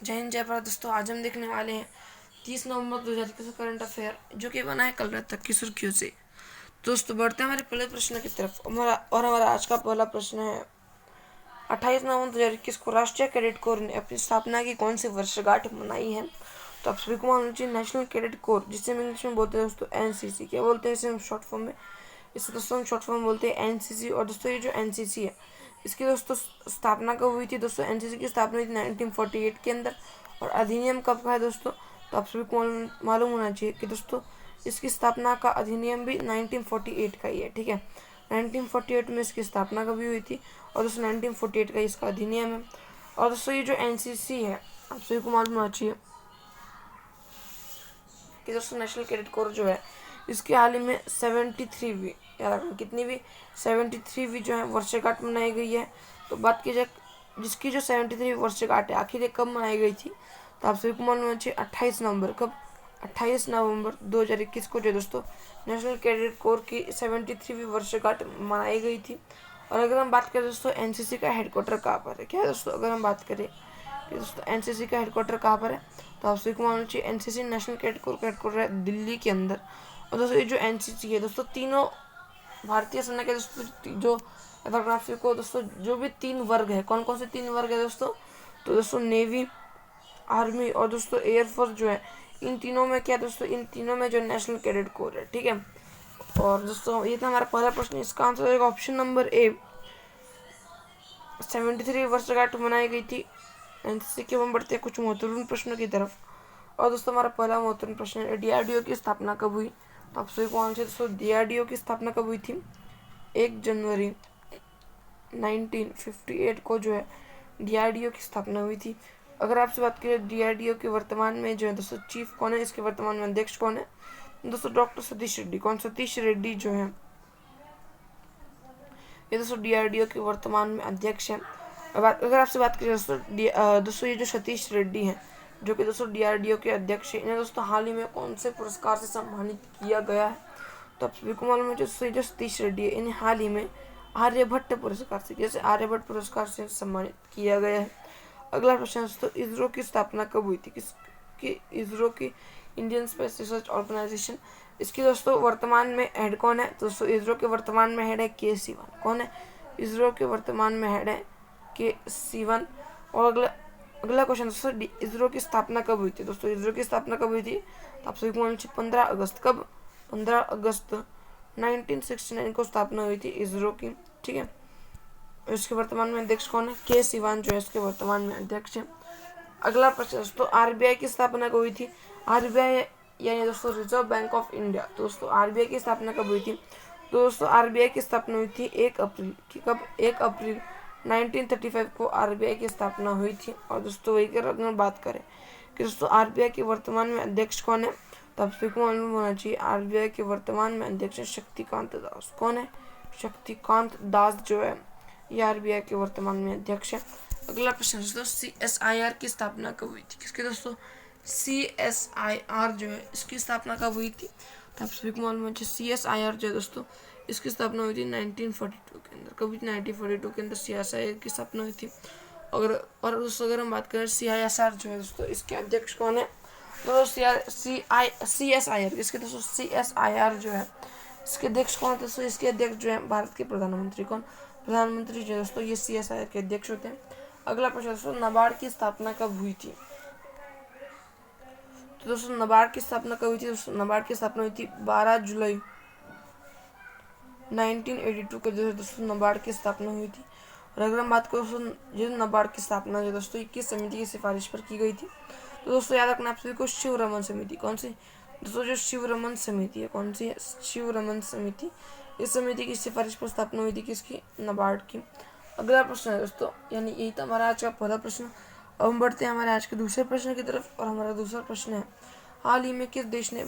जय हिंद जय भारत दोस्तों। आज हम देखने वाले हैं 30 नवंबर 2021 का करंट अफेयर, जो कि बना है कल रात तक की सुर्खियों से। दोस्तों बढ़ते हैं हमारे पहले प्रश्न की तरफ। हमारा आज का पहला प्रश्न है, 28 नवंबर 2021 को राष्ट्रीय कैडेट कोर ने अपनी स्थापना की कौन सी वर्षगांठ मनाई है? तो आप सभी को मालूम चाहिए, नेशनल कैडेट कोर, जिसे हम इंग्लिश में बोलते हैं दोस्तों एनसीसी। क्या बोलते हैं इसे हम शॉर्ट फॉर्म में? इसे दोस्तों हम शॉर्ट फॉर्म बोलते हैं एनसीसी। और दोस्तों ये जो एनसीसी है, इसकी दोस्तों स्थापना कब हुई थी? दोस्तों एनसीसी की स्थापना हुई थी 1948 के अंदर। और अधिनियम कब का है दोस्तों? तो आप सभी को मालूम होना चाहिए कि दोस्तों इसकी स्थापना का अधिनियम भी 1948 का ही है। ठीक है, 1948 में इसकी स्थापना कभी हुई थी और दोस्तों 1948 का इसका अधिनियम है। और दोस्तों ये जो एनसीसी है, आप सभी को मालूम होना चाहिए कि दोस्तों नेशनल कैडेट कोर जो है, इसके हाल ही में 73वीं, याद रखना कितनी भी, 73वीं जो है वर्षगांठ मनाई गई है। तो बात की जाए जिसकी जो 73वीं वर्षगांठ है, आखिर ये कब मनाई गई थी? तो आप सभी को मालूम होना चाहिए 28 नवंबर। कब? 28 नवंबर 2021 को जो दोस्तों नेशनल कैडेट कोर की 73वीं वर्षगांठ मनाई गई थी। और अगर हम बात करें दोस्तों एनसीसी का हेडक्वार्टर कहाँ पर है, क्या है दोस्तों, अगर हम बात करें कि दोस्तों एनसीसी का हेडक्वार्टर कहाँ पर है, तो आप सभी को मालूम चाहिए एनसीसी नेशनल कैडेट कोर का हेडक्वार्टर है दिल्ली के अंदर। और दोस्तों ये जो एनसीसी है दोस्तों, तीनों भारतीय सेना के दोस्तों जो एयरक्राफ्ट को दोस्तों जो भी 3 वर्ग है, कौन कौन से 3 वर्ग है दोस्तों? तो दोस्तों नेवी, आर्मी और दोस्तों एयरफोर्स जो है, इन तीनों में क्या दोस्तों, इन तीनों में जो नेशनल कैडेट कोर है। ठीक है, और दोस्तों ये था हमारा पहला प्रश्न। इसका आंसर होगा ऑप्शन नंबर ए, 73 वर्षगांठ मनाई गई थी एनसीसी के। हम बढ़ते हैं कुछ महत्वपूर्ण प्रश्नों की तरफ। और दोस्तों हमारा पहला महत्वपूर्ण प्रश्न है, डीआरडीओ की स्थापना कब हुई? तो आप सभी को आंसर दोस्तों, डीआरडीओ की स्थापना कब हुई थी? 1 जनवरी 1958 को जो है डीआरडीओ की स्थापना हुई थी। अगर आपसे बात करें डीआरडीओ के वर्तमान में जो है दोस्तों चीफ कौन है, इसके वर्तमान में अध्यक्ष कौन है? दोस्तों डॉक्टर सतीश रेड्डी। कौन? सतीश रेड्डी जो है ये दोस्तों डीआरडीओ के वर्तमान में अध्यक्ष है। अगर आपसे बात करें दोस्तों ये जो सतीश रेड्डी हैं, जो कि दोस्तों डीआरडीओ के अध्यक्ष हैं, इन्हें दोस्तों हाल ही में कौन से पुरस्कार से सम्मानित किया गया है? तो आप सभी को मालूम है दोस्तों जो सतीश रेड्डी है, इन्हें हाल ही में आर्यभट्ट पुरस्कार से, जैसे आर्यभट्ट पुरस्कार से सम्मानित किया गया है। अगला प्रश्न दोस्तों, इसरो की स्थापना कब हुई थी? किसकी? इसरो की, इंडियन स्पेस रिसर्च ऑर्गेनाइजेशन। इसकी दोस्तों वर्तमान में हेड कौन है? दोस्तों इसरो के वर्तमान में हेड है के सिवन। कौन है? इसरो के वर्तमान में हेड है के सिवन। और अगला क्वेश्चन दोस्तों, इसरो की स्थापना कब हुई थी? दोस्तों इसरो की स्थापना कब हुई थी? तो आप सभी को मालूम है 15 अगस्त। कब? 15 अगस्त 1969 को स्थापना हुई थी इसरो की। ठीक है, इसके वर्तमान में अध्यक्ष कौन है? के सिवान जो है इसके वर्तमान में अध्यक्ष है। अगला प्रश्न दोस्तों, आरबीआई की स्थापना कब हुई थी? आरबीआई यानी दोस्तों रिजर्व बैंक ऑफ इंडिया। दोस्तों आरबीआई की स्थापना कब हुई थी? दोस्तों आरबीआई की स्थापना हुई थी 1 अप्रैल की। कब? 1 अप्रैल 1935 को आरबीआई की स्थापना हुई थी। और दोस्तों वही अगर बात करें कि दोस्तों आरबीआई के वर्तमान में अध्यक्ष कौन है, तो आप सभी को मालूम होना चाहिए आरबीआई के वर्तमान में अध्यक्ष शक्तिकांत दास। कौन है? शक्तिकांत दास जो है ये आरबीआई के वर्तमान में अध्यक्ष है। अगला प्रश्न दोस्तों, सीएसआईआर की स्थापना कब हुई थी? किसके दोस्तों? सीएसआईआर जो है इसकी स्थापना कब हुई थी? तो आप सभी को मालूम है सीएसआईआर जो है दोस्तों इसकी स्थापना हुई थी 1942 के अंदर। कभी 1942 के अंदर सीएसआईआर की स्थापना हुई थी। और दोस्तों अगर हम बात करें सीआईएसआर जो है दोस्तों इसके अध्यक्ष कौन है? तो सीएसआईआर इसके दोस्तों सीएसआईआर जो है इसके अध्यक्ष कौन है? दोस्तों इसके अध्यक्ष जो है भारत के प्रधानमंत्री। कौन? प्रधानमंत्री जो दोस्तों ये सीएसआईआर के अध्यक्ष होते हैं। अगला प्रश्न दोस्तों, नाबार्ड की स्थापना कब हुई थी? तो दोस्तों नाबार्ड की स्थापना कब हुई थी? दोस्तों नाबार्ड की स्थापना हुई थी 12 जुलाई 1982 को जो दोस्तों नाबार्ड की स्थापना हुई थी। और अगर हम बात करें दोस्तों जो नाबार्ड की स्थापना जो दोस्तों 21 समिति की सिफारिश पर की गई थी। तो दोस्तों याद रखना आप सभी को शिव रमन समिति। कौन सी? दोस्तों जो शिव रमन समिति है, कौन सी है? शिव रमन समिति। इस समिति की सिफारिश पर स्थापना हुई थी किसकी? नाबार्ड की। अगला प्रश्न है दोस्तों, यानी यही था हमारा आज का पहला प्रश्न। अब हम बढ़ते हैं हमारे आज के दूसरे प्रश्न की तरफ। और हमारा दूसरा प्रश्न है, हाल ही में किस देश ने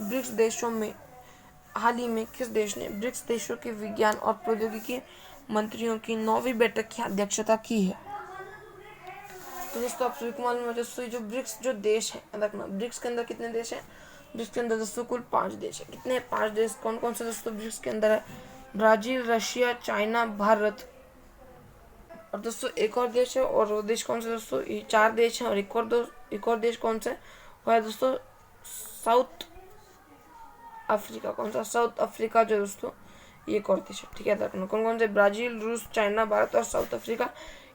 ब्रिक्स देशों के विज्ञान और प्रौद्योगिकी मंत्रियों की 9वीं बैठक की अध्यक्षता की है? तो दोस्तों आप सभी को मालूम है दोस्तों जो ब्रिक्स जो देश है, रखना ब्रिक्स के अंदर कितने देश हैं? ब्रिक्स के अंदर दोस्तों कुल 5 देश है। कितने? 5 देश। कौन कौन से दोस्तों ब्रिक्स के अंदर है? ब्राजील, रशिया, चाइना, भारत और दोस्तों एक और देश है। और वो देश कौन सा दोस्तों? ये 4 देश हैं और एक और देश कौन सा है, वो है दोस्तों साउथ अफ्रीका। कौन सा, साउथ अफ्रीका जो दोस्तों ये एक और देश है, ठीक है। कौन कौन से, ब्राजील, रूस, चाइना, भारत और साउथ अफ्रीका,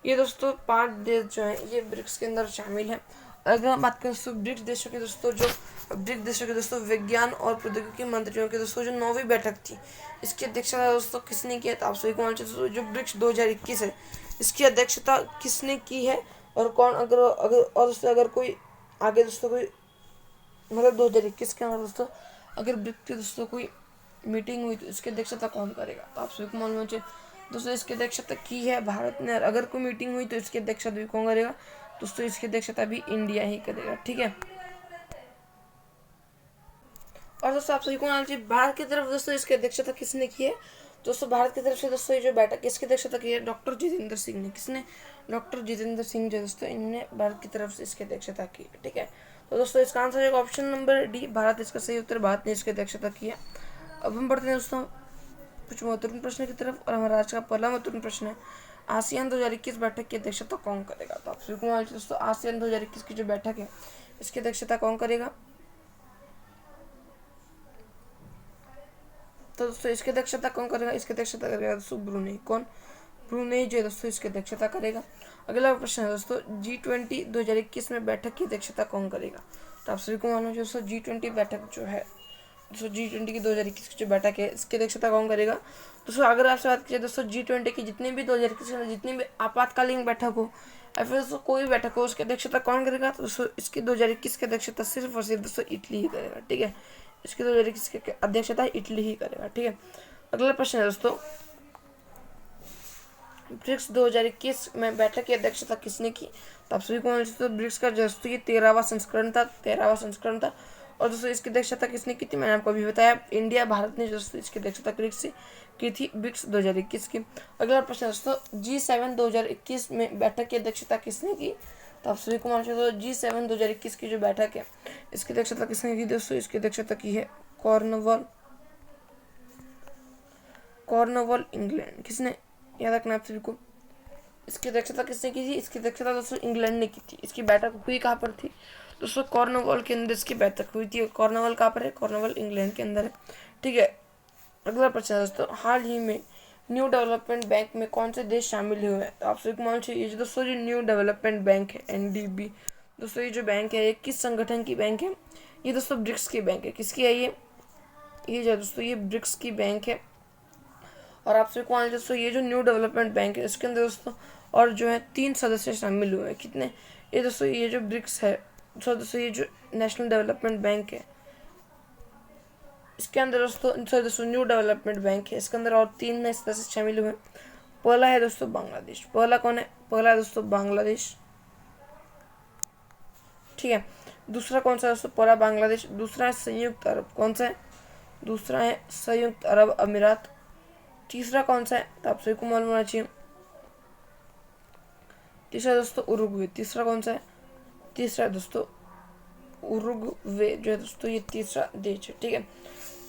ये दोस्तों 5 देश जो हैं ये ब्रिक्स के अंदर शामिल हैं। अगर हम बात करें दोस्तों ब्रिक्स देशों के दोस्तों, जो ब्रिक्स देशों के दोस्तों विज्ञान और प्रौद्योगिकी मंत्रियों के दोस्तों जो 9वीं बैठक थी, इसकी अध्यक्षता दोस्तों किसने की है, तो आप सभी को मालूम है दोस्तों जो ब्रिक्स 2021 है इसकी अध्यक्षता किसने की है, और कौन, अगर अगर और दोस्तों अगर कोई आगे दोस्तों कोई मतलब 2021 के अंदर दोस्तों अगर ब्रिक्स की दोस्तों कोई मीटिंग हुई तो इसकी अध्यक्षता कौन करेगा, तो आप सभी को मालूम है दोस्तों इसकी अध्यक्षता की है भारत ने। अगर कोई मीटिंग हुई तो इसकी अध्यक्षता भी कौन करेगा दोस्तों, इसकी अध्यक्षता भी इंडिया ही करेगा, ठीक है। और दोस्तों आप सभी को मालूम है भारत की तरफ दोस्तों इसकी अध्यक्षता किसने की है, दोस्तों भारत की तरफ से दोस्तों ये जो बैठक इसकी अध्यक्षता की है डॉक्टर जितेंद्र सिंह ने। किसने, डॉक्टर जितेंद्र सिंह जो दोस्तों इन्होंने भारत की तरफ से इसकी अध्यक्षता की है, ठीक है। तो दोस्तों इसका आंसर है ऑप्शन नंबर डी, भारत इसका सही उत्तर, भारत ने इसकी अध्यक्षता की है। अब हम बढ़ते हैं दोस्तों कुछ महत्वपूर्ण प्रश्न की तरफ, और हमारा आज का पहला महत्वपूर्ण प्रश्न है आसियान 2021 बैठक की अध्यक्षता कौन करेगा, तो आप सभी को मालूम है दोस्तों आसियान 2021 की जो बैठक है इसकी अध्यक्षता कौन करेगा, तो दोस्तों इसकी अध्यक्षता कौन करेगा, इसकी अध्यक्षता करेगा दोस्तों ब्रुनेई। कौन, ब्रुनेई जो है दोस्तों इसकी अध्यक्षता करेगा। अगला प्रश्न है दोस्तों G20 2021 में बैठक की अध्यक्षता कौन करेगा, तो आप सभी को मालूम है दोस्तों G20 बैठक जो है दोस्तों G20 की 2021 की जो बैठक है इसकी अध्यक्षता कौन करेगा। दोस्तों अगर आपसे बात की दोस्तों G20 की जितनी भी 2021 में जितनी भी आपातकालीन बैठक हो या फिर दोस्तों कोई बैठक हो उसकी अध्यक्षता कौन करेगा, तो दोस्तों इसकी 2021 की अध्यक्षता सिर्फ और सिर्फ दोस्तों इटली ही करेगा, ठीक है। इसकी 2021 की अध्यक्षता इटली ही करेगा, ठीक है। अगला प्रश्न है दोस्तों ब्रिक्स 2021 में बैठक की अध्यक्षता किसने की, तो आप सभी को मालूम है ब्रिक्स का दोस्तों ये 13वां संस्करण था। और दोस्तों इसकी अध्यक्षता किसने की थी, मैंने आपको अभी बताया इंडिया, भारत ने दोस्तों इसकी अध्यक्षता की थी ब्रिक्स 2021 की। अगला प्रश्न दोस्तों G7 2021 में बैठक की अध्यक्षता किसने की, तो आप सभी को मालूम है G7 2021 की जो बैठक है इसकी अध्यक्षता किसने की दोस्तों, इसकी अध्यक्षता की है कॉर्नवॉल इंग्लैंड। किसने, याद रखना आप सभी को, इसकी अध्यक्षता किसने की थी, इसकी अध्यक्षता दोस्तों इंग्लैंड ने की थी। इसकी बैठक हुई कहाँ पर थी दोस्तों, कॉर्नवॉल के अंदर इसकी बैठक हुई थी। कॉर्नवॉल कहाँ पर है, कॉर्नवॉल इंग्लैंड के अंदर है, ठीक है। अगला प्रश्न है दोस्तों हाल ही में न्यू डेवलपमेंट बैंक में कौन से देश शामिल हुए हैं, तो आप सभी को मालूम है ये जो दोस्तों जो न्यू डेवलपमेंट बैंक है NDB दोस्तों ये जो बैंक है ये किस संगठन की बैंक है, ये दोस्तों ब्रिक्स की बैंक है। किसकी है ये जो दोस्तों ये ब्रिक्स की बैंक है। और आप सभी को मालूम है दोस्तों ये जो न्यू डेवलपमेंट बैंक है इसके अंदर दोस्तों और जो है 3 सदस्य शामिल हुए हैं। कितने, ये दोस्तों ये जो ब्रिक्स है दोस्तों ये जो नेशनल डेवलपमेंट बैंक है इसके अंदर दोस्तों न्यू डेवलपमेंट बैंक है इसके अंदर और 3 नए सदस्य शामिल हुए। पहला है दोस्तों बांग्लादेश। पहला कौन है, पहला है दोस्तों बांग्लादेश, ठीक है। दूसरा कौन सा दोस्तों, पहला बांग्लादेश। दूसरा है संयुक्त अरब, कौन सा है, दूसरा है संयुक्त अरब अमीरात। तीसरा कौन सा है, तो आप सभी को मालूम होना चाहिए, तीसरा दोस्तों उरुग्वे। तीसरा कौन सा है, तीसरा है दोस्तों उरुग्वे जो है दोस्तों ये तीसरा देश है, ठीक है।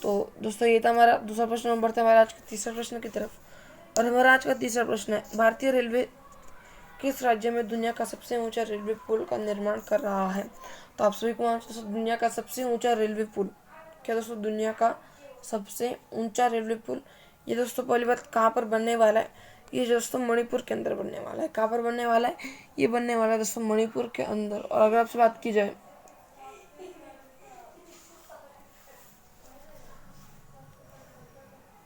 तो दोस्तों ये था हमारा दूसरा प्रश्न। हम बढ़ते हैं हमारा आज के तीसरे प्रश्न की तरफ, और हमारा आज का तीसरा प्रश्न है भारतीय रेलवे किस राज्य में दुनिया का सबसे ऊंचा रेलवे पुल का निर्माण कर रहा है, तो आप सभी को मालूम है दोस्तों दुनिया का सबसे ऊंचा रेलवे पुल, क्या दोस्तों दुनिया का सबसे ऊंचा रेलवे पुल ये दोस्तों पहली बात कहाँ पर बनने वाला है, ये दोस्तों मणिपुर के अंदर बनने वाला है। कहाँ पर बनने वाला है, ये बनने वाला है दोस्तों मणिपुर के अंदर। और अगर आपसे बात की जाए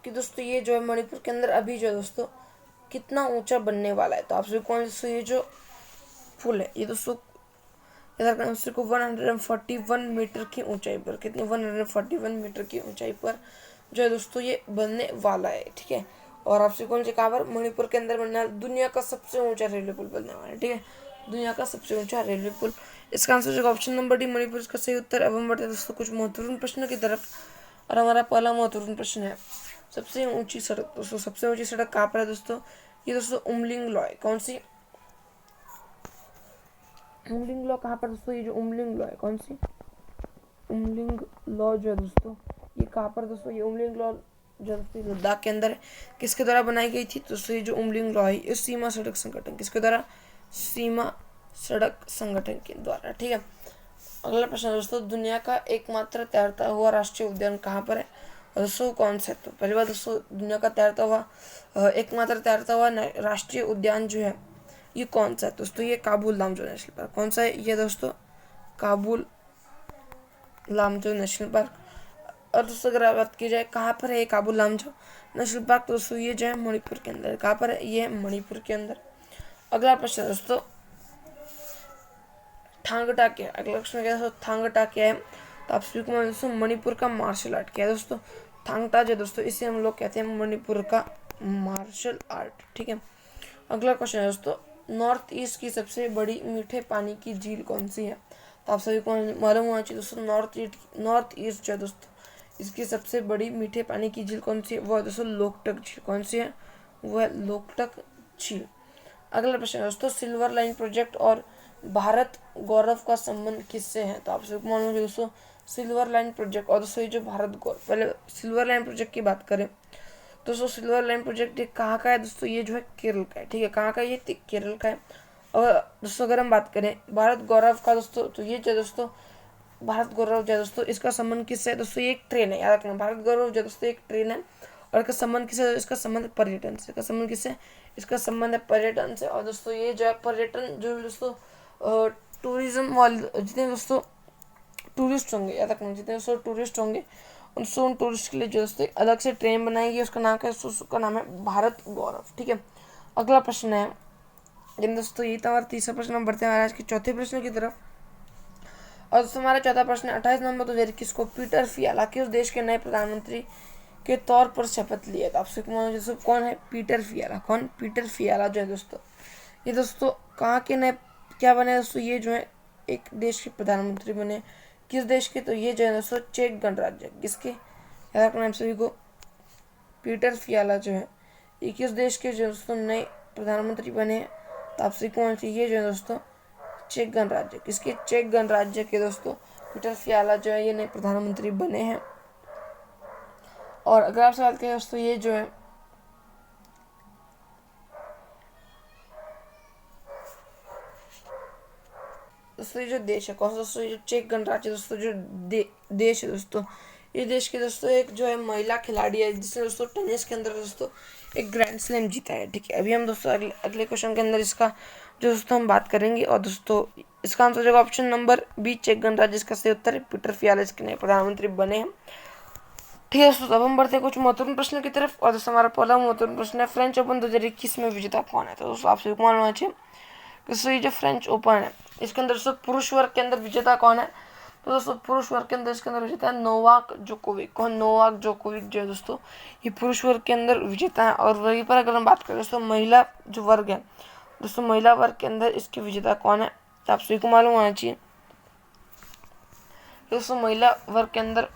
कि दोस्तों ये जो है मणिपुर के अंदर अभी जो है दोस्तों कितना ऊंचा बनने वाला है, तो आप सभी को दोस्तों ये जो पुल है ये दोस्तों को 141 मीटर की ऊंचाई पर, कितनी 141 मीटर की ऊंचाई पर जो है दोस्तों ये बनने वाला है, ठीक है। और आपसे कौन से कहाँ पर, मणिपुर के अंदर बनने वाला दुनिया का सबसे ऊंचा रेलवे पुल बनने वाला है, ठीक है, दुनिया का सबसे ऊंचा रेलवे पुल। इसका आंसर जो ऑप्शन नंबर डी मणिपुर इसका सही उत्तर। अब हम बढ़ते हैं दोस्तों कुछ महत्वपूर्ण प्रश्नों की तरफ, और हमारा पहला महत्वपूर्ण प्रश्न है सबसे ऊंची सड़क। दोस्तों सबसे ऊंची सड़क कहाँ पर है दोस्तों, ये दोस्तों उमलिंग लॉ है। कौन सी, उमलिंग लॉ कहाँ पर दोस्तों, ये जो उमलिंग लॉ है, कौन सी उमलिंग लॉ जो है दोस्तों ये कहाँ पर दोस्तों, ये उमलिंग लॉ जो दोस्तों लद्दाख के अंदर है। किसके द्वारा बनाई गई थी दोस्तों, ये जो उमलिंग लॉ है ये सीमा सड़क संगठन, किसके द्वारा, सीमा सड़क संगठन के द्वारा। ठीक है, अगला प्रश्न दोस्तों, दुनिया का एकमात्र तैरता हुआ राष्ट्रीय उद्यान कहाँ पर है और दोस्तों कौन सा है? तो पहली बात दोस्तों, दुनिया का एकमात्र तैरता हुआ राष्ट्रीय उद्यान जो है ये कौन सा है दोस्तों? ये काबुल लामजो नेशनल पार्क। कौन सा है ये दोस्तों? Kabul Lamjao national park. और दोस्तों अगर बात की जाए कहाँ पर है ये काबुल लामजो नेशनल पार्क, तो दोस्तों ये जो है मणिपुर के अंदर। कहाँ पर है? ये है मणिपुर के अंदर। अगला प्रश्न दोस्तों, थांगटा क्या है? अगला प्रश्न क्या है दोस्तों? थांगटा क्या है? तो आप सभी को मालूम दोस्तों मणिपुर का मार्शल आर्ट क्या है दोस्तों? थांगटा जो दोस्तों इसे हम लोग कहते हैं मणिपुर का मार्शल आर्ट। ठीक है, अगला क्वेश्चन है दोस्तों, नॉर्थ ईस्ट की सबसे बड़ी मीठे पानी की झील कौन सी है? तो आप सभी को मालूम होना चाहिए दोस्तों, नॉर्थ ईस्ट जो है दोस्तों इसकी सबसे बड़ी मीठे पानी की झील कौन सी है? वो है दोस्तों लोकटक झील। कौन सी है? वो है लोकटक झील। अगला प्रश्न है दोस्तों, सिल्वर लाइन प्रोजेक्ट और भारत गौरव का संबंध किससे है? तो आप सबको मालूम है दोस्तों, सिल्वर लाइन प्रोजेक्ट और दोस्तों ये जो भारत गौरव, पहले सिल्वर लाइन प्रोजेक्ट की बात करें दोस्तों, सिल्वर लाइन प्रोजेक्ट ये कहाँ का है दोस्तों? ये जो है केरल का है। ठीक है, कहाँ का? ये केरल का है। और दोस्तों अगर हम बात करें भारत गौरव का दोस्तों, तो ये जो दोस्तों भारत गौरव जो दोस्तों इसका संबंध किससे है दोस्तों? ये एक ट्रेन है, याद रखना। भारत गौरव जो दोस्तों एक ट्रेन है और इसका संबंध किससे? इसका संबंध पर्यटन से। इसका संबंध किससे? इसका संबंध है पर्यटन से। और दोस्तों ये जो है पर्यटन जो दोस्तों टूरिज्म वाले जितने दोस्तों टूरिस्ट होंगे, याद रखना, जितने दोस्तों टूरिस्ट होंगे उन टूरिस्ट के लिए जो दोस्तों एक अलग से ट्रेन बनाएगी, उसका नाम क्या है? उसका नाम है भारत गौरव। ठीक है, अगला प्रश्न है जिन दोस्तों ये था हमारा तीसरा प्रश्न। हम बढ़ते हैं आज के चौथे प्रश्न की तरफ। और दोस्तों हमारा चौथा प्रश्न 28 नवंबर 2021 को पीटर फियाला किस देश के नए प्रधानमंत्री के तौर पर शपथ लिए? तो आपसे कौन है पीटर फियाला? कौन? पीटर फियाला जो है दोस्तों ये दोस्तों कहाँ के नए क्या बने दोस्तों? ये जो है एक देश के प्रधानमंत्री बने। किस देश के? तो ये जो है दोस्तों चेक गणराज्य। किसके? याद रखना आप सभी को, पीटर फियाला जो है ये किस देश के जो दोस्तों नए प्रधानमंत्री बने? तो आपसे कौन सी? ये जो है दोस्तों चेक गणराज्य। किसके? चेक गणराज्य के दोस्तों पीटर फियाला जो है ये नए प्रधानमंत्री बने हैं। और अगर आप सवाल करें दोस्तों ये जो है दोस्तों ये जो देश है कौन सा दोस्तों? जो चेक गणराज्य दोस्तों जो देश है दोस्तों, ये देश के दोस्तों एक जो है महिला खिलाड़ी है जिसने दोस्तों टेनिस के अंदर दोस्तों एक ग्रैंड स्लैम जीता है। ठीक है, अभी हम दोस्तों अगले क्वेश्चन के अंदर इसका जो दोस्तों हम बात करेंगे। और दोस्तों इसका आंसर जो ऑप्शन नंबर बी चेक गणराज्य, इसका सही उत्तर है। पीटर फियाला इसके नए प्रधानमंत्री बने हैं। ठीक है दोस्तों, अब हम बढ़ते हैं कुछ महत्वपूर्ण प्रश्न की तरफ। और दोस्तों हमारा पहला महत्वपूर्ण प्रश्न है, फ्रेंच ओपन 2021 में विजेता कौन है? तो दोस्तों आप सभी को मालूम होना चाहिए दोस्तों ये जो फ्रेंच ओपन है इसके अंदर दोस्तों पुरुष वर्ग के अंदर विजेता कौन है? तो दोस्तों पुरुष वर्ग के अंदर इसके अंदर विजेता है नोवाक जोकोविक। कौन? नोवाक जोकोविक जो है दोस्तों ये पुरुष वर्ग के अंदर विजेता है। और वहीं पर अगर हम बात करें दोस्तों महिला जो वर्ग है दोस्तों, महिला वर्ग के अंदर इसके विजेता कौन है? तो आप सभी को मालूम होना चाहिए दोस्तों महिला वर्ग के अंदर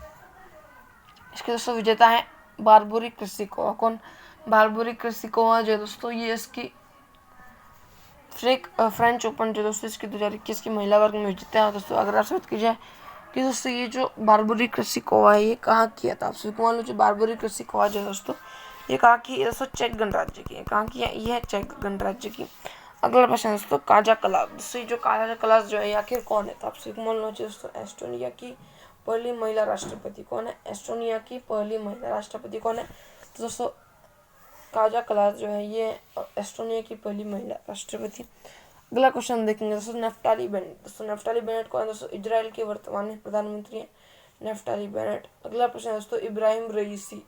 इसके दोस्तों विजेता है बारबोरी क्रिस्टिकोवा। कौन? बारबोरी क्रिस्टिकोवा जो है दोस्तों ये इसकी फ्रेंच ओपन जो दोस्तों इसकी 2021 की महिला वर्ग में विजेता है। दोस्तों अगर आप बात की जाए कि दोस्तों ये जो बारबोरी क्रिस्टिकोवा है ये कहाँ किया था? आप सभी को मालूम, जो बारबोरी क्रिस्टिकोवा जो है दोस्तों ये कहाँ की? दोस्तों चेक गणराज्य की है। कहाँ की है? ये है चेक गणराज्य की। अगला प्रश्न दोस्तों काजा कलास। दोस्तों जो काजा कलास जो है आखिर कौन है? तो आप सभी को मालूम चाहिए दोस्तों एस्टोनिया की पहली महिला राष्ट्रपति कौन है? एस्टोनिया की पहली महिला राष्ट्रपति कौन है? तो दोस्तों काजा कलास जो है ये एस्टोनिया की पहली महिला राष्ट्रपति। अगला क्वेश्चन देखेंगे दोस्तों नेफ्टाली बेनेट। दोस्तों नेफ्टाली बेनेट कौन है? दोस्तों इजराइल के वर्तमान प्रधानमंत्री हैं नेफ्टाली बेनेट। अगला प्रश्न है दोस्तों इब्राहिम रईसी।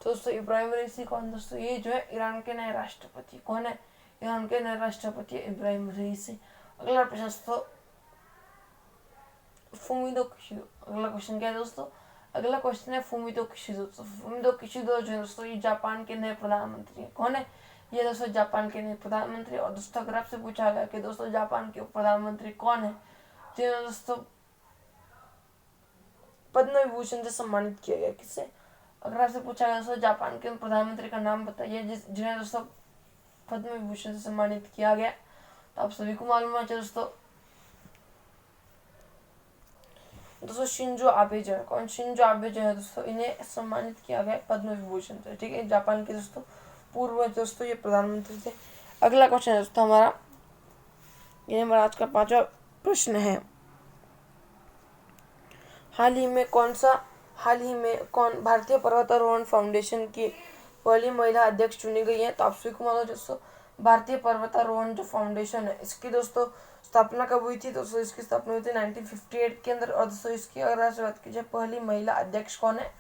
तो दोस्तों इब्राहिम रईसी कौन? दोस्तों ये जो है ईरान के नए राष्ट्रपति। कौन है? ईरान के नए राष्ट्रपति इब्राहिम रईसी। अगला प्रश्न दोस्तों फुमितो किशिडो। अगला क्वेश्चन क्या है दोस्तों? अगला क्वेश्चन है फुमितो किशिडो। फुमितो किशिडो जो है दोस्तों ये जापान के नए प्रधानमंत्री हैं। कौन है? ये दोस्तों जापान के नए प्रधानमंत्री। और दोस्तों अगर आपसे पूछा गया कि दोस्तों जापान के प्रधानमंत्री कौन है जिन्हें दोस्तों पद्म विभूषण से सम्मानित किया गया, किससे? अगर आपसे पूछा गया दोस्तों जापान के प्रधानमंत्री का नाम बताइए जिन्हें दोस्तों पद्म विभूषण से सम्मानित किया गया, तो आप सभी को मालूम है दोस्तों शिंजो आबे जो है। कौन? शिंजो आबे जो है दोस्तों इन्हें सम्मानित किया गया पद्म विभूषण से। ठीक है, जापान के दोस्तों पूर्व दोस्तों ये प्रधानमंत्री थे। अगला क्वेश्चन है दोस्तों हमारा ये हमारा आज का 5वां प्रश्न है। हाल ही में कौन भारतीय पर्वतारोहण फाउंडेशन की पहली महिला अध्यक्ष चुनी गई है? तो आप सभी को मालूम दोस्तों, भारतीय पर्वतारोहण जो फाउंडेशन है इसकी दोस्तों स्थापना कब हुई थी? दोस्तों इसकी स्थापना हुई थी 1958 के अंदर। और दोस्तों इसकी अगर आपसे बात की जाए पहली महिला अध्यक्ष कौन है,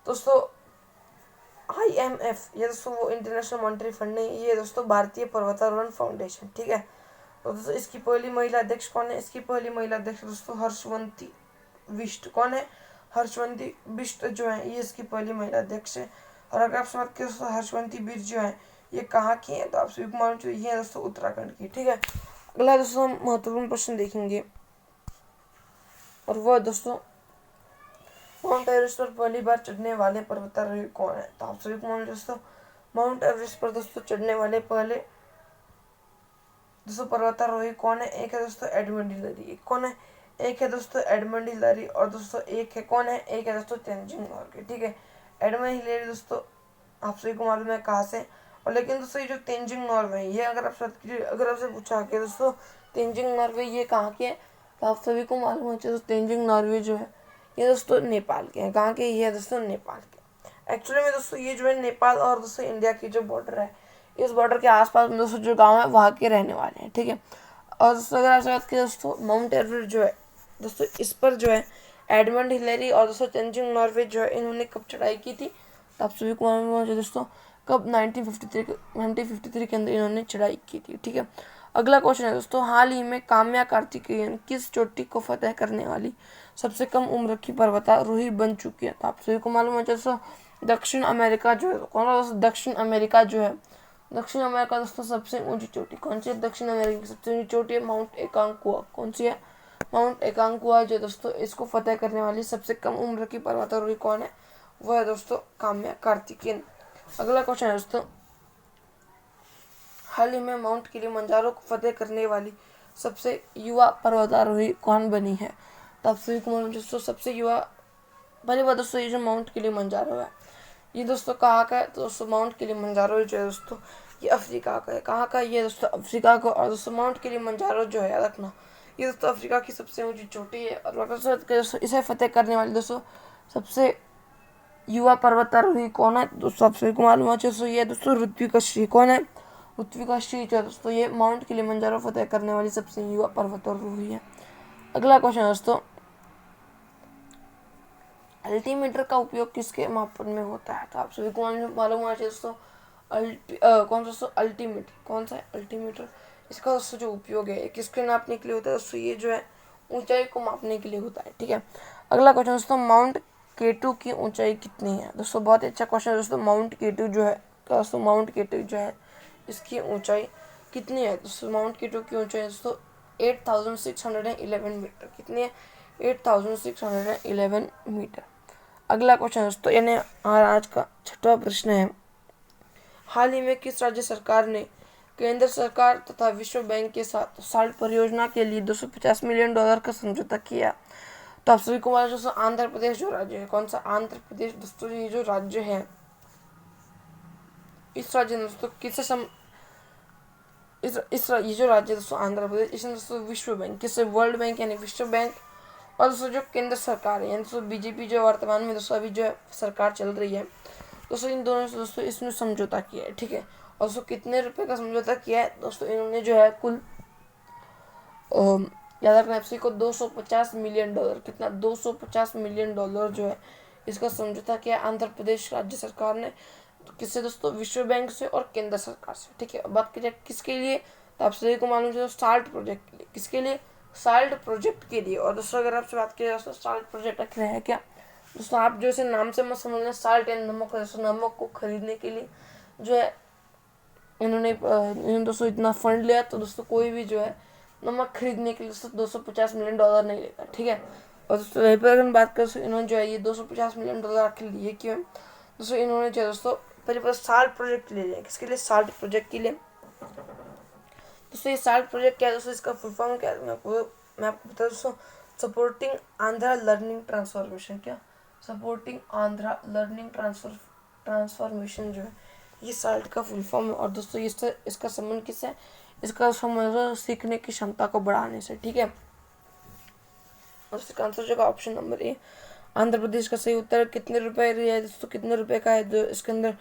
दोस्तों IMF, ये दोस्तों वो इंटरनेशनल मॉनेटरी फंड नहीं, ये दोस्तों भारतीय पर्वतारोहण फाउंडेशन, ठीक है। तो दोस्तों इसकी पहली महिला अध्यक्ष कौन है? इसकी पहली महिला अध्यक्ष दोस्तों हर्षवंती बिष्ट। कौन है? हर्षवंती बिष्ट जो है ये इसकी पहली महिला अध्यक्ष है। और अगर आपसे बात करें दोस्तों हर्षवंती बिष्ट जो है ये कहाँ की है? तो आप सभी को मालूम चाहिए ये है दोस्तों उत्तराखंड की, ठीक है। अगला दोस्तों हम महत्वपूर्ण प्रश्न देखेंगे और वह दोस्तों माउंट एवरेस्ट पर पहली बार चढ़ने वाले पर्वतारोही कौन है? तो आप सभी को मालूम दोस्तों माउंट एवरेस्ट पर दोस्तों चढ़ने वाले पहले दोस्तों पर्वतारोही कौन है? एक है दोस्तों एडमंड हिलरी। कौन है? एक है दोस्तों एडमंड हिलरी और दोस्तों एक है कौन है? एक है दोस्तों तेंजिंग नॉर्गे, ठीक है। एडमंड हिलरी दोस्तों आप सभी को मालूम है कहाँ से, और लेकिन दोस्तों ये जो तेंजिंग नॉर्वे है ये अगर आपसे पूछा कि दोस्तों तेंजिंग नॉर्वे ये कहाँ के है, तो आप सभी को मालूम है दोस्तों तेंजिंग नॉर्वे जो है ये दोस्तों नेपाल के हैं। कहाँ के? ये है दोस्तों नेपाल के। एक्चुअली में दोस्तों ये जो है नेपाल और दोस्तों इंडिया की जो बॉर्डर है इस बॉर्डर के आसपास में दोस्तों जो गांव है वहाँ के रहने वाले हैं, ठीक है। और दोस्तों अगर आपसे बात करें दोस्तों माउंट एवरेस्ट जो है दोस्तों इस पर जो है एडमंड हिलरी और दोस्तों तेंजिंग नॉर्वे जो है इन्होंने कब चढ़ाई की थी? तो आप सभी को मालूम है दोस्तों कब? 1953 के अंदर इन्होंने चढ़ाई की थी, ठीक है। अगला क्वेश्चन है दोस्तों हाल ही में काम्या कार्तिकेयन किस चोटी को फतेह करने वाली सबसे कम उम्र की पर्वतारोही बन चुकी है? तो आप सभी को मालूम है दोस्तों दक्षिण अमेरिका जो है कौन है दोस्तों? दक्षिण अमेरिका जो है दक्षिण अमेरिका दोस्तों सबसे ऊंची चोटी कौन सी है? दक्षिण अमेरिका की सबसे ऊंची चोटी है माउंट एकांकुआ। कौन सी है? माउंट एकांकुआ जो दोस्तों इसको फतेह करने वाली सबसे कम उम्र की पर्वतारोही कौन है? वह है दोस्तों काम्या कार्तिकेयन। अगला क्वेश्चन है दोस्तों हाल ही में माउंट किलिमंजारो को फतेह करने वाली सबसे युवा पर्वतारोही कौन बनी है? तो आप सभी को मालूम दोस्तों सबसे युवा पहली बात दोस्तों ये जो माउंट किलिमंजारो है ये दोस्तों कहाँ का है? तो दोस्तों माउंट किलिमंजारो जो है दोस्तों ये अफ्रीका का है। कहाँ का? ये दोस्तों अफ्रीका का। और दोस्तों माउंट किलिमंजारो जो है याद रखना ये दोस्तों अफ्रीका की सबसे ऊंची चोटी है। और दोस्तों इसे फतेह करने वाली दोस्तों सबसे युवा पर्वतारोही कौन है? दोस्तों आप सभी को मालूम है दोस्तों ये दोस्तों ऋत्विका श्री। कौन है? ऋत्विका श्री जो है दोस्तों ये माउंट किलिमंजारो फतेह करने वाली सबसे युवा पर्वतारोही है। अगला क्वेश्चन है दोस्तों अल्टीमीटर का उपयोग किसके मापन में होता है? तो आप सभी को मालूम होना चाहिए दोस्तों कौन सा दोस्तों अल्टीमीटर कौन सा है? अल्टीमीटर इसका दोस्तों जो उपयोग है किसके नापने के लिए होता है? दोस्तों ये जो है ऊंचाई को मापने के लिए होता है, ठीक है। अगला क्वेश्चन दोस्तों माउंट K2 की ऊंचाई कितनी है? दोस्तों बहुत ही अच्छा क्वेश्चन है दोस्तों। माउंट K2 जो है दोस्तों माउंट K2 जो है इसकी ऊंचाई कितनी है? दोस्तों माउंट K2 की ऊंचाई दोस्तों 8611 मीटर। कितनी है? 8611 मीटर। अगला क्वेश्चन दोस्तों यानी आज का 6वां प्रश्न है हाल ही में किस राज्य सरकार ने केंद्र सरकार तथा विश्व बैंक के साथ साल्ट परियोजना के लिए $250 मिलियन का समझौता किया? तो आप सभी को मालूम दोस्तों आंध्र प्रदेश जो राज्य है कौन सा? आंध्र प्रदेश दोस्तों ये जो राज्य है इस राज्य ने दोस्तों किससे ये जो राज्य दोस्तों आंध्र प्रदेश इसने दोस्तों विश्व बैंक किससे? वर्ल्ड बैंक यानी विश्व बैंक और दोस्तों जो केंद्र सरकार है यानी दोस्तों बीजेपी जो वर्तमान में दोस्तों अभी जो है सरकार चल रही है दोस्तों इन दोनों से दोस्तों इसमें समझौता किया है, ठीक है। और दोस्तों कितने रुपए का समझौता किया है? दोस्तों इन्होंने जो है कुल याद रखना एफसी को $250 मिलियन कितना? $250 मिलियन जो है इसका समझौता किया आंध्र प्रदेश राज्य सरकार ने। तो किससे दोस्तों? विश्व बैंक से और केंद्र सरकार से, ठीक है। बात करें किसके लिए? तो आप सभी को मालूम है साल्ट प्रोजेक्ट के लिए। किसके लिए? साल्ट प्रोजेक्ट के लिए। और दोस्तों अगर आपसे बात करें दोस्तों साल्ट प्रोजेक्ट आखिर है क्या? दोस्तों आप जो इसे नाम से मत समझना साल्ट एंड नमक दोस्तों नमक को खरीदने के लिए जो है इन्होंने दोस्तों इतना फंड लिया। तो दोस्तों कोई भी जो है नमक खरीदने के लिए दोस्तों $250 मिलियन नहीं लेगा, ठीक है। और दोस्तों वहीं पर अगर हम बात करें इन्होंने जो है ये $250 मिलियन आखिर लिए क्यों? दोस्तों इन्होंने जो है दोस्तों पहले साल्ट प्रोजेक्ट ले लिया। किसके लिए? साल्ट प्रोजेक्ट के लिए। दोस्तों ये साल्ट प्रोजेक्ट क्या है दोस्तों? इसका फुल फॉर्म क्या है मैं आपको बता दोस्तों सपोर्टिंग आंध्रा लर्निंग ट्रांसफॉर्मेशन। क्या? सपोर्टिंग आंध्रा लर्निंग ट्रांसफॉर्मेशन जो है ये साल्ट का फुल फॉर्म है। और दोस्तों इसका संबंध किससे है? इसका समझो सीखने की क्षमता को बढ़ाने से, ठीक है। और इसका आंसर जो option number A Andhra Pradesh का सही उत्तर। कितने रुपए है दोस्तों, कितने रुपए का है जो इसके अंदर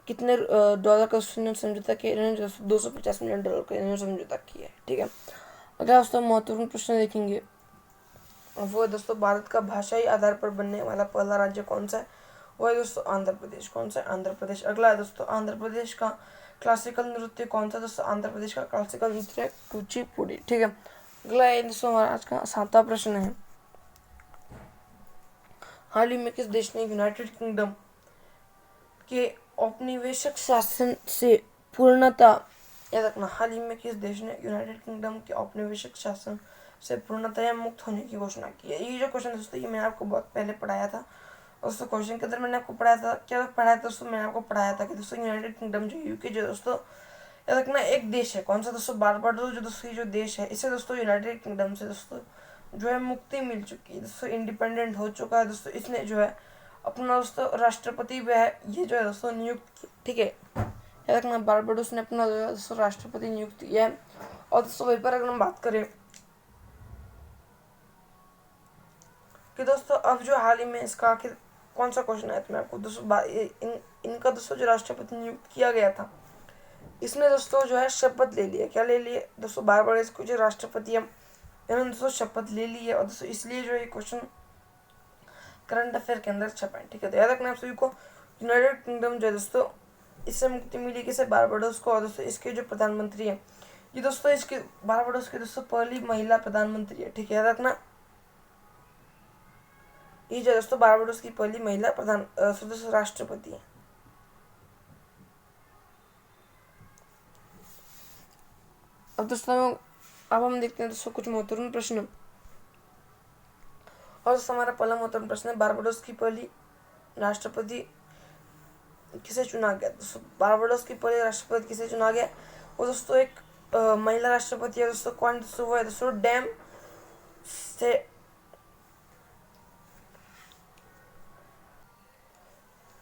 कितने डॉलर का उसने समझौता किया, इन्होंने 250 मिलियन डॉलर का इन्होंने समझौता किया है, ठीक है। अगला दोस्तों महत्वपूर्ण प्रश्न देखेंगे, वो है दोस्तों भारत का भाषाई आधार पर बनने वाला पहला राज्य कौन सा है, वो है दोस्तों आंध्र प्रदेश। कौन सा है, आंध्र प्रदेश। अगला है दोस्तों आंध्र प्रदेश का क्लासिकल नृत्य कौन सा, दोस्तों आंध्र प्रदेश का क्लासिकल नृत्य है कुचिपुड़ी, ठीक है। अगला है दोस्तों हमारा आज का 7वां प्रश्न है, हाल ही में किस देश ने यूनाइटेड किंगडम के औपनिवेशिक शासन से पूर्णतः, याद रखना, हाल ही में किस देश ने यूनाइटेड किंगडम के औपनिवेशिक शासन से पूर्णतः मुक्त होने की घोषणा की है। ये जो क्वेश्चन दोस्तों ये मैंने आपको बहुत पहले पढ़ाया था। दोस्तों क्वेश्चन के अंदर मैंने आपको पढ़ाया था, क्या पढ़ाया था दोस्तों, मैंने आपको पढ़ाया था कि दोस्तों यूनाइटेड किंगडम जो यूके जो दोस्तों, याद रखना, एक देश है, कौन सा दोस्तों, बारबाडोस जो दोस्तों जो देश है, इसे दोस्तों यूनाइटेड किंगडम से दोस्तों जो है मुक्ति मिल चुकी है दोस्तों, इंडिपेंडेंट हो चुका है दोस्तों। इसने जो है अपना दोस्तों राष्ट्रपति वह ये जो है दोस्तों नियुक्त किया, ठीक है। याद रखना बारबाडोस ने अपना दोस्तों राष्ट्रपति नियुक्त किया है। और दोस्तों वहीं पर अगर हम बात करें कि दोस्तों अब जो हाल ही में इसका आखिर कौन सा क्वेश्चन है, तो मैं आपको दोस्तों इनका दोस्तों जो राष्ट्रपति नियुक्त किया गया था, इसने दोस्तों जो है शपथ ले लिया। क्या ले लिए दोस्तों, बारबाडोस को जो राष्ट्रपति है इन्होंने दोस्तों शपथ ले ली है। और दोस्तों इसलिए जो ये क्वेश्चन करंट अफेयर के अंदर छपा है, ठीक है। तो याद रखना आप सभी को, यूनाइटेड किंगडम जो है दोस्तों इससे मुक्ति मिली किसे, बारबाडोस को। और दोस्तों इसके जो प्रधानमंत्री है ये दोस्तों इसके बारबाडोस के दोस्तों पहली महिला प्रधानमंत्री है, ठीक है। याद रखना ये जो दोस्तों बारबाडोस की पहली महिला प्रधान सदस्य राष्ट्रपति है। अब दोस्तों अब हम देखते हैं दोस्तों कुछ महत्वपूर्ण प्रश्न। और दोस्तों हमारा पहला महत्वपूर्ण प्रश्न है, बारबाडोस की पहली राष्ट्रपति किसे चुना गया। दोस्तों बारबाडोस की पहली राष्ट्रपति किसे चुना गया, वो दोस्तों एक महिला राष्ट्रपति है दोस्तों। कौन दोस्तों, वो है दोस्तों डैम से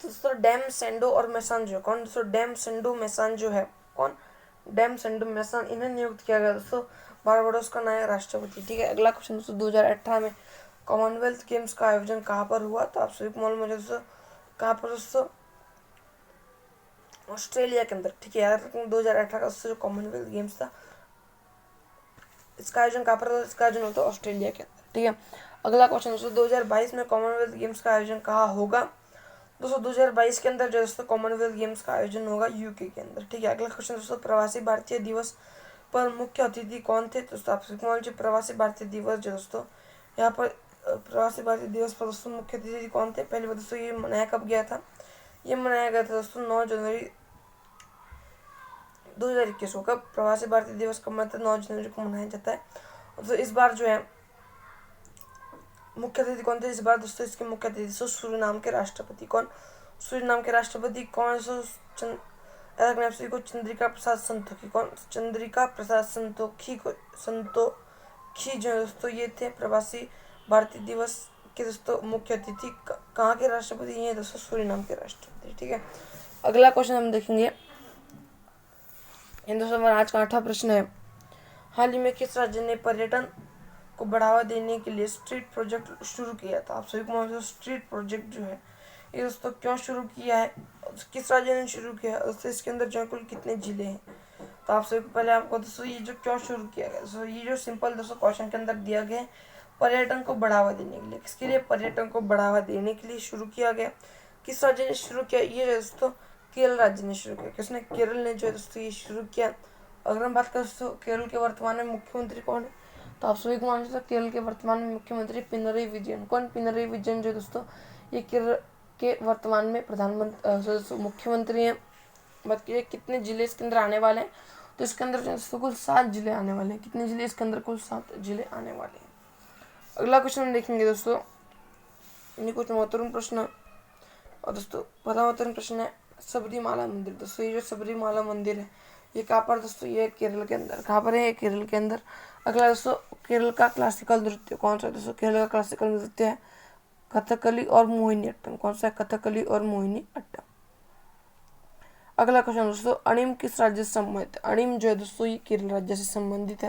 दोस्तों डैम सेंडो और मेसांजो। कौन दोस्तों, डैम सेंडो मेसांजो है, कौन, डैम सेंडो मेसान, इन्हें नियुक्त किया गया दोस्तों बारबाडोस का नया राष्ट्रपति, ठीक है। अगला क्वेश्चन दोस्तों 2018 में कॉमनवेल्थ गेम्स का आयोजन कहाँ पर हुआ, तो आप सभी को मालूम है दोस्तों कहाँ पर दोस्तों, ऑस्ट्रेलिया के अंदर, ठीक है। याद रखें 2018 का जो कॉमनवेल्थ गेम्स था इसका आयोजन कहाँ पर, इसका आयोजन होता है ऑस्ट्रेलिया के अंदर, ठीक है। अगला क्वेश्चन दोस्तों 2022 में कॉमनवेल्थ गेम्स का आयोजन कहाँ होगा, दोस्तों 2022 के अंदर जो दोस्तों कॉमनवेल्थ गेम्स का आयोजन होगा यूके के अंदर, ठीक है। अगला क्वेश्चन दोस्तों प्रवासी भारतीय दिवस पर मुख्य अतिथि कौन थे, दोस्तों आप सभी को मालूम है प्रवासी भारतीय दिवस जो दोस्तों यहाँ पर प्रवासी भारतीय दिवस पर दोस्तों मुख्य अतिथि कौन थे। पहले बार दोस्तों ये मनाया कब गया था, ये मनाया गया था दोस्तों 9 जनवरी 2021 को। कब प्रवासी भारतीय दिवस कब मनाता है, 9 जनवरी को मनाया जाता है। तो इस बार जो है मुख्य अतिथि कौन थे, इस बार दोस्तों इसके मुख्य अतिथि सूरीनाम के राष्ट्रपति। कौन, सूरीनाम के राष्ट्रपति कौन, को चंद्रिका प्रसाद संतोखी। कौन, चंद्रिका प्रसाद संतोखी जो दोस्तों ये थे प्रवासी भारतीय दिवस के दोस्तों मुख्य अतिथि। कहाँ के राष्ट्रपति, ये दोस्तों सूरीनाम के राष्ट्रपति, ठीक है। अगला क्वेश्चन हम देखेंगे दोस्तों हमारा आज का 8वां प्रश्न है, हाल ही में किस राज्य ने पर्यटन को बढ़ावा देने के लिए स्ट्रीट प्रोजेक्ट शुरू किया था। आप सभी को मालूम है स्ट्रीट प्रोजेक्ट जो है ये दोस्तों क्यों शुरू किया है, किस राज्य ने शुरू किया है, दोस्तों इसके अंदर जो कुल कितने जिले हैं। तो आप सभी को पहले आपको दोस्तों ये जो क्यों शुरू किया गया, दोस्तों ये जो सिंपल दोस्तों क्वेश्चन के अंदर दिया गया है, पर्यटन को बढ़ावा देने के लिए, किसके लिए, पर्यटन को बढ़ावा देने के लिए शुरू किया गया। किस राज्य ने शुरू किया, ये दोस्तों केरल राज्य ने शुरू किया। किसने, केरल ने जो है दोस्तों ये शुरू किया। अगर हम बात करें दोस्तों केरल के वर्तमान में मुख्यमंत्री कौन है, तो आप सभी को मालूम है केरल के वर्तमान में मुख्यमंत्री पिनरई विजयन। कौन, पिनरई विजयन जो दोस्तों ये केरल के वर्तमान में प्रधानमंत्री मुख्यमंत्री हैं। बात कीजिए कितने जिले इसके अंदर आने वाले हैं, तो इसके अंदर दोस्तों कुल 7 जिले आने वाले हैं। कितने जिले इसके अंदर, कुल 7 जिले आने वाले हैं। अगला क्वेश्चन हम देखेंगे दोस्तों, ये कुछ महत्वपूर्ण प्रश्न। और दोस्तों पहला महत्वपूर्ण प्रश्न है सबरीमाला मंदिर। दोस्तों ये जो सबरीमाला मंदिर है ये कहाँ पर दोस्तों, ये केरल के अंदर। कहाँ पर है, केरल के अंदर। अगला दोस्तों केरल का क्लासिकल नृत्य कौन सा, दोस्तों केरल का क्लासिकल नृत्य है कथकली और मोहिनी अट्टम। कौन सा है, कथकली और मोहिनी अट्टम। अगला क्वेश्चन दोस्तों, अणिम किस राज्य से संबंधित है? अणिम जो है दोस्तों ये केरल राज्य से संबंधित है।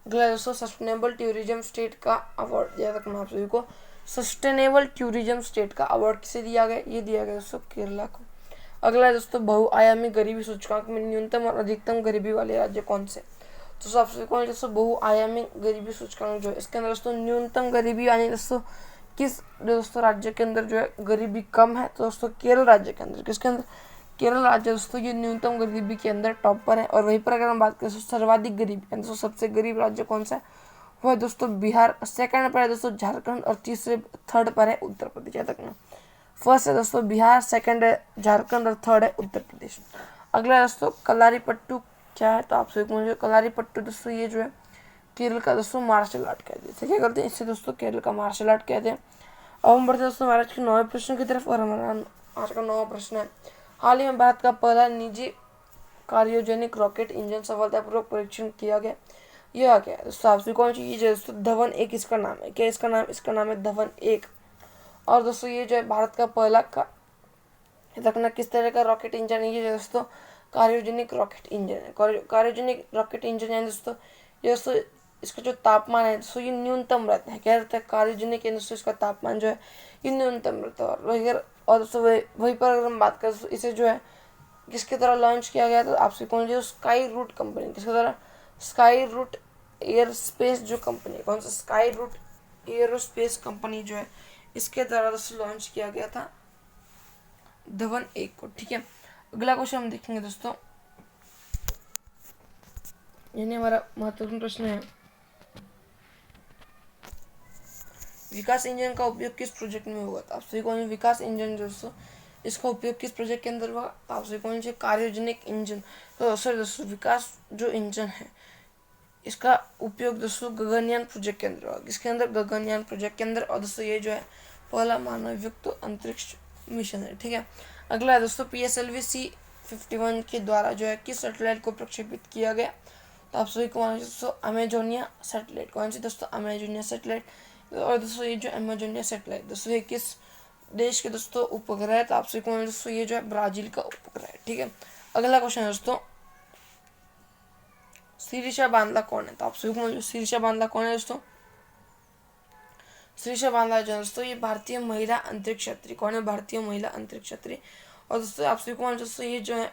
अगला दोस्तों, सस्टेनेबल टूरिज्म स्टेट का अवार्ड, याद रखना आप सभी को, सस्टेनेबल टूरिज्म स्टेट का अवार्ड किसे दिया गया? ये दिया गया दोस्तों केरला को। अगला दोस्तों, बहुआयामी गरीबी सूचकांक में न्यूनतम और अधिकतम गरीबी वाले राज्य कौन से? तो सबसे कौन दोस्तों बहुआयामी गरीबी सूचकांक जो है इसके अंदर दोस्तों न्यूनतम गरीबी यानी दोस्तों किस दोस्तों राज्य के अंदर जो है गरीबी कम है? तो दोस्तों केरल राज्य के अंदर। किसके अंदर? केरल राज्य दोस्तों ये न्यूनतम गरीबी के अंदर टॉप पर है। और वहीं पर अगर हम बात करें सर्वाधिक गरीब यानी दोस्तों सबसे गरीब राज्य कौन सा है? वो है दोस्तों बिहार, सेकंड पर है दोस्तों झारखंड और थर्ड पर है उत्तर प्रदेश। याद रखना, फर्स्ट है दोस्तों बिहार, सेकंड है झारखंड और थर्ड है उत्तर प्रदेश। अगला दोस्तों कलारीपट्टू क्या है? तो आप सभी को कलारीपट्टू दोस्तों ये जो है केरल का दोस्तों मार्शल आर्ट कहते हैं। क्या करते हैं इससे दोस्तों? केरल का मार्शल आर्ट कहते हैं। अब हम बढ़ते दोस्तों महाराज के 9वें प्रश्न की तरफ। और हमारा आज का 9वां प्रश्न है, हाल ही में भारत का पहला निजी क्रायोजेनिक रॉकेट इंजन सफलतापूर्वक परीक्षण किया गया। यह क्या है दोस्तों? आप सभी कौन चीज है दोस्तों? धवन 1 इसका नाम है। क्या इसका नाम? इसका नाम है धवन 1। और दोस्तों ये जो है भारत का पहला रखना किस तरह का रॉकेट इंजन है? ये दोस्तों क्रायोजेनिक रॉकेट इंजन है। क्रायोजेनिक रॉकेट इंजन है दोस्तों ये दोस्तों इसका जो तापमान है दोस्तों ये न्यूनतम रहता है। क्या रहता है? क्रायोजेनिक दोस्तों इसका तापमान जो है ये न्यूनतम रहता है। और दोस्तों वहीं पर अगर हम बात करें तो इसे जो है किसके द्वारा लॉन्च किया गया? तो आपसे कौन जो स्काई रूट कंपनी, किसके द्वारा? स्काई रूट एयरस्पेस जो कंपनी, कौन सा? स्काई रूट एयरोस्पेस कंपनी जो है इसके द्वारा दोस्तों लॉन्च किया गया था धवन 1 को। ठीक है, अगला क्वेश्चन हम देखेंगे दोस्तों, यानी हमारा महत्वपूर्ण प्रश्न है, विकास इंजन का उपयोग किस प्रोजेक्ट में हुआ था? आप सभी कौन? विकास इंजन दोस्तों इसका उपयोग किस प्रोजेक्ट के अंदर हुआ? तो आप सभी कौन से? Cryogenic engine. तो सर दोस्तों विकास जो इंजन है इसका उपयोग दोस्तों गगनयान प्रोजेक्ट के अंदर हुआ। किसके अंदर? गगनयान प्रोजेक्ट के अंदर। और दोस्तों ये जो है पहला मानव युक्त अंतरिक्ष मिशन है। ठीक है, अगला है दोस्तों PSLV C-51 के द्वारा जो है किस सैटेलाइट को प्रक्षेपित किया गया? तो आप सभी को मालूम है दोस्तों अमेजोनिया सैटेलाइट। कौन सी दोस्तों? Amazonia satellite. और दोस्तों ये जो अमेजोनिया सैटेलाइट दोस्तों ये किस देश के दोस्तों उपग्रह है? तो आप सभी को मालूम है दोस्तों ये जो है ब्राजील का उपग्रह है। ठीक है, अगला क्वेश्चन है दोस्तों, सिरिशा बांदला कौन है? तो आप सभी को मालूम है सिरिशा बांदला कौन है दोस्तों? सिरिशा बांदला जो है दोस्तों ये भारतीय महिला अंतरिक्ष यात्री। कौन है? भारतीय महिला अंतरिक्ष यात्री। और दोस्तों आप सभी को मालूम है दोस्तों ये जो है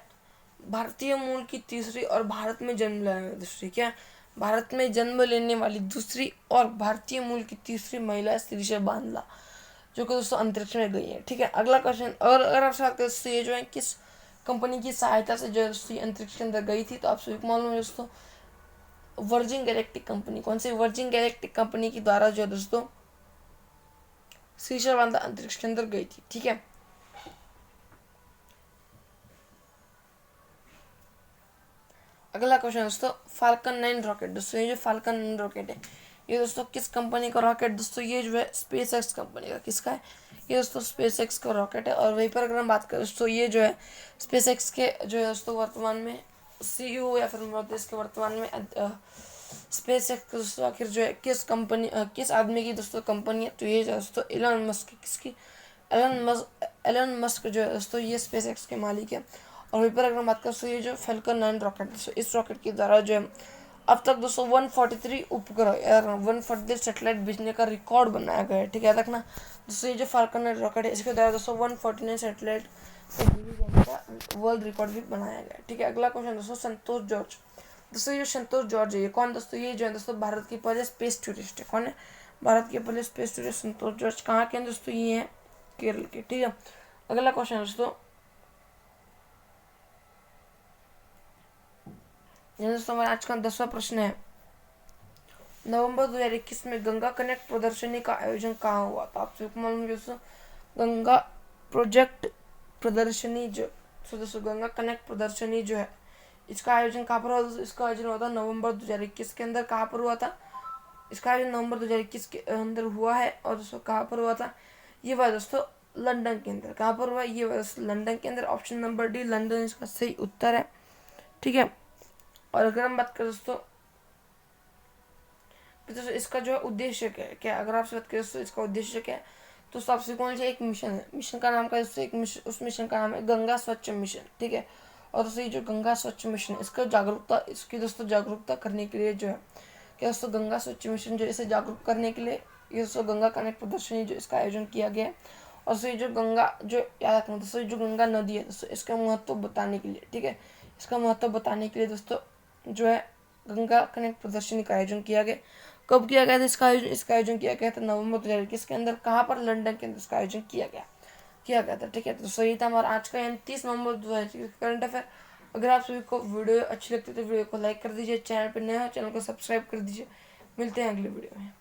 भारतीय मूल की तीसरी और भारत में जन्म लेने वाली दूसरी, क्या भारत में जन्म लेने वाली दूसरी और भारतीय मूल की तीसरी महिला सिरिशा बांदला जो कि दोस्तों अंतरिक्ष में गई है। ठीक है, अगला क्वेश्चन, और अगर आपसे बात करें दोस्तों ये जो है किस कंपनी की सहायता से जो है दोस्तों अंतरिक्ष के अंदर गई थी? तो आप सभी को मालूम है दोस्तों वर्जिन गैलेक्टिक कंपनी। कौन सी? वर्जिन गैलेक्टिक कंपनी के द्वारा जो है दोस्तों सिरिशा बांदला अंतरिक्ष के अंदर गई थी। ठीक है, अगला क्वेश्चन दोस्तों, फाल्कन 9 रॉकेट। दोस्तों ये जो फाल्कन 9 रॉकेट है ये दोस्तों किस कंपनी का रॉकेट? दोस्तों ये जो है SpaceX कंपनी का। किसका है? ये दोस्तों SpaceX का रॉकेट है। और वहीं पर अगर हम बात करें दोस्तों ये जो है SpaceX के जो है दोस्तों वर्तमान में CEO या फिर इसके वर्तमान में SpaceX दोस्तों आखिर जो है किस कंपनी किस आदमी की दोस्तों कंपनी है? तो ये दोस्तों एलन मस्क की। किसकी? एलन मस्क जो है दोस्तों ये SpaceX के मालिक है। और वहीं पर अगर हम बात करें तो ये जो फाल्कन 9 रॉकेट दोस्तों इस रॉकेट के द्वारा जो है अब तक दोस्तों 143 उपग्रह 143 सैटेलाइट भेजने का रिकॉर्ड बनाया गया है। ठीक है, रखना दोस्तों ये जो फाल्कन 9 रॉकेट है इसके द्वारा दोस्तों 149 सैटेलाइट को भेजे जाने का वर्ल्ड रिकॉर्ड भी बनाया गया है। ठीक है, अगला क्वेश्चन दोस्तों, संतोष जॉर्ज। दोस्तों ये संतोष जॉर्ज है ये कौन? दोस्तों ये जो है दोस्तों भारत के पहले स्पेस टूरिस्ट है। कौन है? भारत के पहले स्पेस टूरिस्ट संतोष जॉर्ज। कहाँ के हैं दोस्तों? ये है केरल के। ठीक है, अगला क्वेश्चन दोस्तों, दोस्तों हमारा आज का 10वां प्रश्न है, नवंबर 2021 में गंगा कनेक्ट प्रदर्शनी का आयोजन कहाँ हुआ? तो आप सबको मालूम है दोस्तों गंगा प्रोजेक्ट प्रदर्शनी जो दोस्तों गंगा कनेक्ट प्रदर्शनी जो है इसका आयोजन कहाँ पर हुआ? इसका आयोजन हुआ था नवंबर 2021 के अंदर। कहाँ पर हुआ था? इसका आयोजन नवंबर 2021 के अंदर हुआ है। और दोस्तों कहाँ पर हुआ था? ये हुआ दोस्तों लंदन के अंदर। कहाँ पर हुआ? ये हुआ दोस्तों लंदन के अंदर। ऑप्शन नंबर डी लंदन इसका सही उत्तर है। ठीक है, और अगर हम बात करें दोस्तों इसका जो है उद्देश्य क्या है? क्या अगर आपसे बात करें दोस्तों इसका उद्देश्य क्या है? तो सबसे कौन सा एक मिशन है, मिशन का नाम का दोस्तों एक मिशन, उस मिशन का नाम है गंगा स्वच्छ मिशन। ठीक है, और दोस्तों ये जो गंगा स्वच्छ मिशन, इसकी दोस्तों जागरूकता करने के लिए जो है कि दोस्तों गंगा स्वच्छ मिशन जो इसे जागरूक करने के लिए ये दोस्तों गंगा कनेक्ट प्रदर्शनी जो इसका आयोजन किया गया है। और दोस्तों ये जो गंगा जो याद रखना दोस्तों, ये जो गंगा नदी है दोस्तों, इसका महत्व बताने के लिए, ठीक है, इसका महत्व बताने के लिए दोस्तों जो है गंगा कनेक्ट प्रदर्शनी का आयोजन किया गया। कब किया गया था इसका आयोजन किया गया था नवंबर 2021 के अंदर। कहाँ पर? लंदन के अंदर इसका आयोजन किया गया था, ठीक है। तो सही था हमारा आज का यानी 30 नवंबर 2021 करंट अफेयर। अगर आप सभी को वीडियो अच्छी लगती है तो वीडियो को लाइक कर दीजिए, चैनल पर नए हो चैनल को सब्सक्राइब कर दीजिए। मिलते हैं अगले वीडियो में।